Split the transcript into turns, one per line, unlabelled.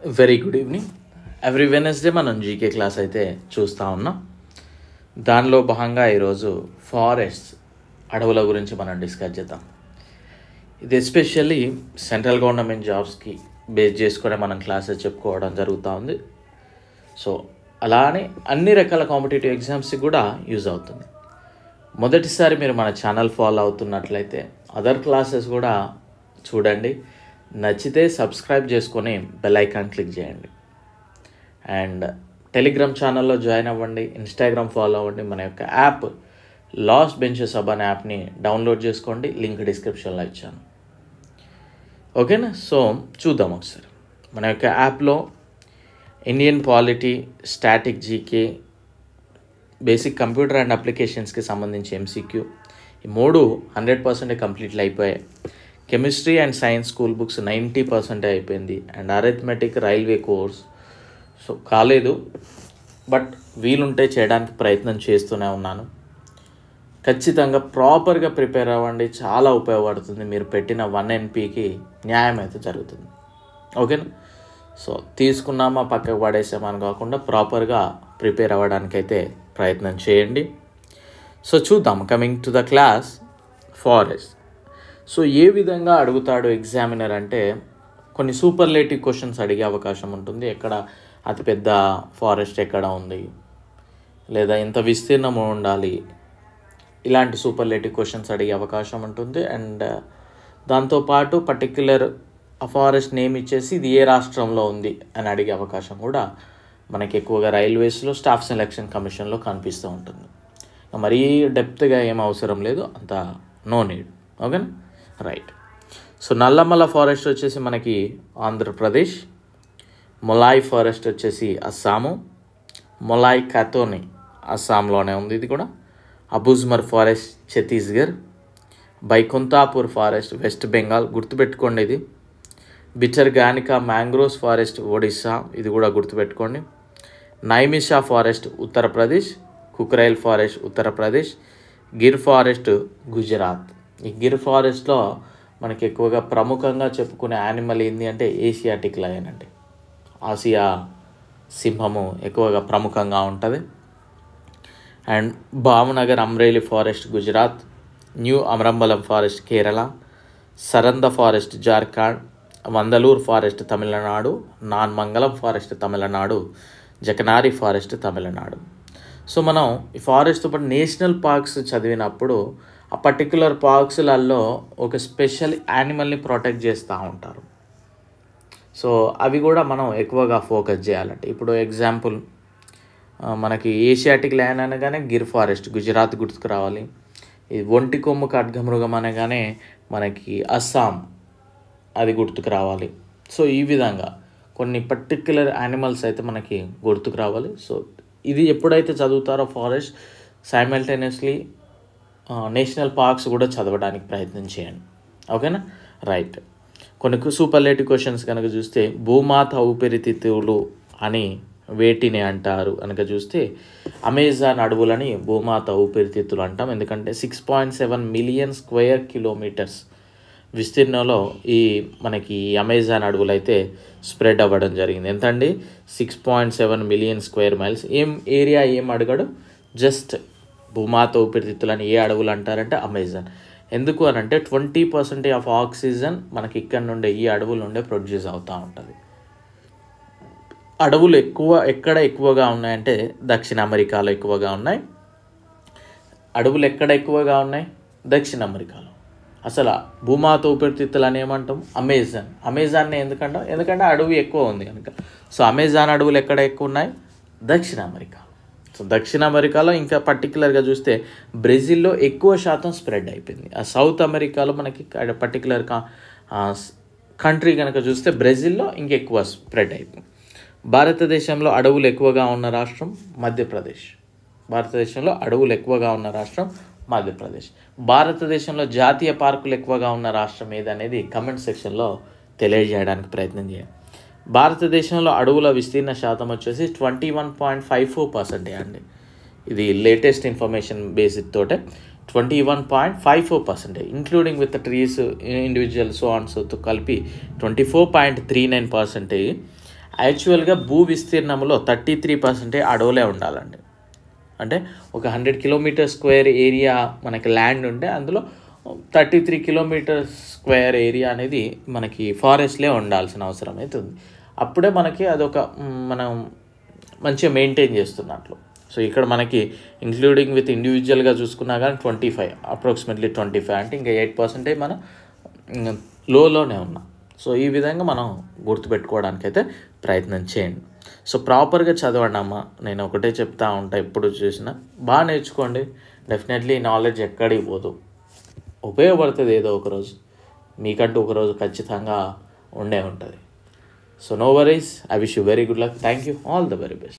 Very good evening. Every Wednesday మనం GK class అయితే చూస్తూ ఉన్నాం. దానిలో భాగంగా ఈరోజు ఫారెస్ట్ అడవుల గురించి మనం డిస్కస్ చేద్దాం. ఇది ఎస్పెషల్లీ సెంట్రల్ గవర్నమెంట్ జాబ్స్కి బేస్ చేసుకునే మనం క్లాసెస్ చెప్పుకోవడం జరుగుతూ ఉంది. సో అలానే అన్ని రకాల కాంపిటేటివ్ ఎగ్జామ్స్కి కూడా యూజ్ అవుతుంది. మొదటిసారి మీరు మన ఛానల్ ఫాలో అవుతున్నట్లయితే అదర్ క్లాసెస్ కూడా చూడండి. నచ్చితే సబ్స్క్రైబ్ చేసుకొని బెల్ ఐకాన్ క్లిక్ చేయండి. అండ్ టెలిగ్రామ్ ఛానల్లో జాయిన్ అవ్వండి, ఇన్స్టాగ్రామ్ ఫాలో అవ్వండి. మన యొక్క యాప్ లాస్ట్ బెంచెస్ హబ్ అనే యాప్ని డౌన్లోడ్ చేసుకోండి, లింక్ డిస్క్రిప్షన్లో ఇచ్చాను. ఓకేనా? సో చూద్దాం ఒకసారి. మన యొక్క యాప్లో Indian polity, static GK, basic computer and అప్లికేషన్స్కి సంబంధించి ఎంసీక్యూ ఈ 100% కంప్లీట్లు అయిపోయాయి. Chemistry and science school books 90% అయిపోయింది. And arithmetic railway course so కాలేదు, బట్ వీలుంటే చేయడానికి ప్రయత్నం చేస్తూనే ఉన్నాను. ఖచ్చితంగా ప్రాపర్గా ప్రిపేర్ అవ్వండి, చాలా ఉపయోగపడుతుంది. మీరు పెట్టిన 1 NPకి న్యాయం అయితే జరుగుతుంది. ఓకేనా? సో తీసుకున్నామా పక్కకు పడేసామని కాకుండా ప్రాపర్గా ప్రిపేర్ అవ్వడానికైతే ప్రయత్నం చేయండి. సో చూద్దాం. Coming to the class, forest. So ఏ విధంగా అడుగుతాడు ఎగ్జామినర్ అంటే కొన్ని సూపర్లేటివ్ క్వశ్చన్స్ అడిగే అవకాశం ఉంటుంది. ఎక్కడ అతిపెద్ద ఫారెస్ట్ ఎక్కడ ఉంది, లేదా ఎంత విస్తీర్ణం ఉండాలి, ఇలాంటి సూపర్లేటివ్ క్వశ్చన్స్ అడిగే అవకాశం ఉంటుంది. అండ్ దాంతోపాటు పర్టిక్యులర్ ఆ ఫారెస్ట్ నేమ్ ఇచ్చేసి ఇది ఏ రాష్ట్రంలో ఉంది అని అడిగే అవకాశం కూడా మనకి ఎక్కువగా రైల్వేస్లో స్టాఫ్ సెలక్షన్ కమిషన్లో కనిపిస్తూ ఉంటుంది. మరీ డెప్త్గా ఏం అవసరం లేదు, అంత నో నీడ్. ఓకేనా? రైట్. సో నల్లమల ఫారెస్ట్ వచ్చేసి మనకి ఆంధ్రప్రదేశ్, మొలాయ్ ఫారెస్ట్ వచ్చేసి అస్సాము, మొలాయ్ ఖాతోని అస్సాంలోనే ఉంది ఇది కూడా, అబుజ్మర్ ఫారెస్ట్ ఛత్తీస్గఢ్, బైకుంఠాపూర్ ఫారెస్ట్ వెస్ట్ బెంగాల్, గుర్తుపెట్టుకోండి ఇది. బిచర్గానికా మ్యాంగ్రోవ్స్ ఫారెస్ట్ ఒడిస్సా, ఇది కూడా గుర్తుపెట్టుకోండి. Naimisha forest Uttar Pradesh, Kukrail forest Uttar Pradesh, Gir forest Gujarat. ఈ గిర్ ఫారెస్ట్లో మనకి ఎక్కువగా ప్రముఖంగా చెప్పుకునే యానిమల్ ఏంటి అంటే ఏషియాటిక్ లయన్ అండి. ఆసియా సింహము ఎక్కువగా ప్రముఖంగా ఉంటుంది. And Bhavnagar Amreli forest Gujarat, New Amarambalam forest Kerala, Saranda forest Jharkhand, Vandalur forest Tamil Nadu, Nanmangalam forest Tamil Nadu, Jakkanari forest Tamil Nadu. So మనం ఈ ఫారెస్ట్తో పాటు నేషనల్ పార్క్స్ చదివినప్పుడు ఆ పర్టికులర్ పార్క్స్లలో ఒక స్పెషల్ యానిమల్ని ప్రొటెక్ట్ చేస్తూ ఉంటారు. సో అవి కూడా మనం ఎక్కువగా ఫోకస్ చేయాలంటే, ఇప్పుడు ఎగ్జాంపుల్ మనకి ఏషియాటిక్ లయన్ అనగానే గిర్ ఫారెస్ట్ గుజరాత్ గుర్తుకు రావాలి. ఈ ఒంటి కొమ్ము ఖడ్గమృగం అనగానే మనకి అస్సాం అది గుర్తుకు రావాలి. సో ఈ విధంగా కొన్ని పర్టిక్యులర్ యానిమల్స్ అయితే మనకి గుర్తుకు రావాలి. సో ఇది ఎప్పుడైతే చదువుతారో ఫారెస్ట్, సైమల్టేనియస్లీ నేషనల్ పార్క్స్ కూడా చదవడానికి ప్రయత్నం చేయండి. ఓకేనా? రైట్. కొన్ని సూపర్లేటివ్ క్వశ్చన్స్ కనుక చూస్తే భూమాత ఊపిరితిత్తులు అని వేటిని అంటారు కనుక చూస్తే అమెజాన్ అడవులని భూమాత ఊపిరితిత్తులు అంటాం. ఎందుకంటే 6.7 మిలియన్ స్క్వేర్ కిలోమీటర్స్ విస్తీర్ణంలో ఈ మనకి అమెజాన్ అడవులు అయితే స్ప్రెడ్ అవ్వడం జరిగింది. ఎంతండి? 6.7 మిలియన్ స్క్వేర్ మైల్స్. ఏం ఏరియా ఏం అడగడు, జస్ట్ భూమాత ఊపిరితిత్తులని ఏ అడవులు అంటారంటే అమెజాన్. ఎందుకు అని అంటే 20% ఆఫ్ ఆక్సిజన్ మనకి ఇక్కడ నుండే ఈ అడవుల నుండే ప్రొడ్యూస్ అవుతూ ఉంటుంది. అడవులు ఎక్కడ ఎక్కువగా ఉన్నాయంటే దక్షిణ అమెరికాలో ఎక్కువగా ఉన్నాయి. అడవులు ఎక్కడ ఎక్కువగా ఉన్నాయి? దక్షిణ అమెరికాలో. అసలు భూమాత ఊపిరితిత్తులు అని ఏమంటాం? అమెజాన్ని ఎందుకంటాం? ఎందుకంటే అడవి ఎక్కువ ఉంది కనుక. సో అమెజాన్ అడవులు ఎక్కడ ఎక్కువ ఉన్నాయి? దక్షిణ అమెరికాలో. సో దక్షిణ అమెరికాలో ఇంకా పర్టికులర్గా చూస్తే బ్రెజిల్లో ఎక్కువ శాతం స్ప్రెడ్ అయిపోయింది. ఆ సౌత్ అమెరికాలో మనకి పర్టికులర్ కంట్రీ కనుక చూస్తే బ్రెజిల్లో ఇంకెక్కువ స్ప్రెడ్ అయిపోయింది. భారతదేశంలో అడవులు ఎక్కువగా ఉన్న రాష్ట్రం మధ్యప్రదేశ్. భారతదేశంలో అడవులు ఎక్కువగా ఉన్న రాష్ట్రం మధ్యప్రదేశ్. భారతదేశంలో జాతీయ పార్కులు ఎక్కువగా ఉన్న రాష్ట్రం ఏదనేది కమెంట్ సెక్షన్లో తెలియజేయడానికి ప్రయత్నం చేయండి. భారతదేశంలో అడవుల విస్తీర్ణ శాతం వచ్చేసి 21.54% అండి. ఇది లేటెస్ట్ ఇన్ఫర్మేషన్ బేసిక్ తోటే 21.54%, including with trees, individual so on సోతో కలిపి 24.39%. యాక్చువల్గా భూ విస్తీర్ణంలో 33% అడవులే ఉండాలండి. అంటే ఒక 100 కిలోమీటర్ స్క్వేర్ ఏరియా మనకి ల్యాండ్ ఉంటే అందులో 33 కిలోమీటర్ స్క్వేర్ ఏరియా అనేది మనకి ఫారెస్ట్లే ఉండాల్సిన అవసరం అవుతుంది. అప్పుడే మనకి అదొక మనం మంచిగా మెయింటైన్ చేస్తున్నట్లు. సో ఇక్కడ మనకి ఇంక్లూడింగ్ విత్ ఇండివిజువల్గా చూసుకున్నా కానీ 25 అప్రాక్సిమేట్లీ 25 అంటే ఇంకా 8% మనం లోనే ఉన్నాం. సో ఈ విధంగా మనం గుర్తుపెట్టుకోవడానికైతే ప్రయత్నం చేయండి. సో ప్రాపర్గా చదవండి అమ్మ. నేను ఒకటే చెప్తా ఉంటా, ఎప్పుడు చూసినా బాగా నేర్చుకోండి. డెఫినెట్లీ నాలెడ్జ్ ఎక్కడికి పోదు, ఉపయోగపడుతుంది ఏదో ఒకరోజు. మీకంటూ ఒకరోజు ఖచ్చితంగా ఉండే ఉంటుంది. So no worries. I wish you very good luck. Thank you. All the very best.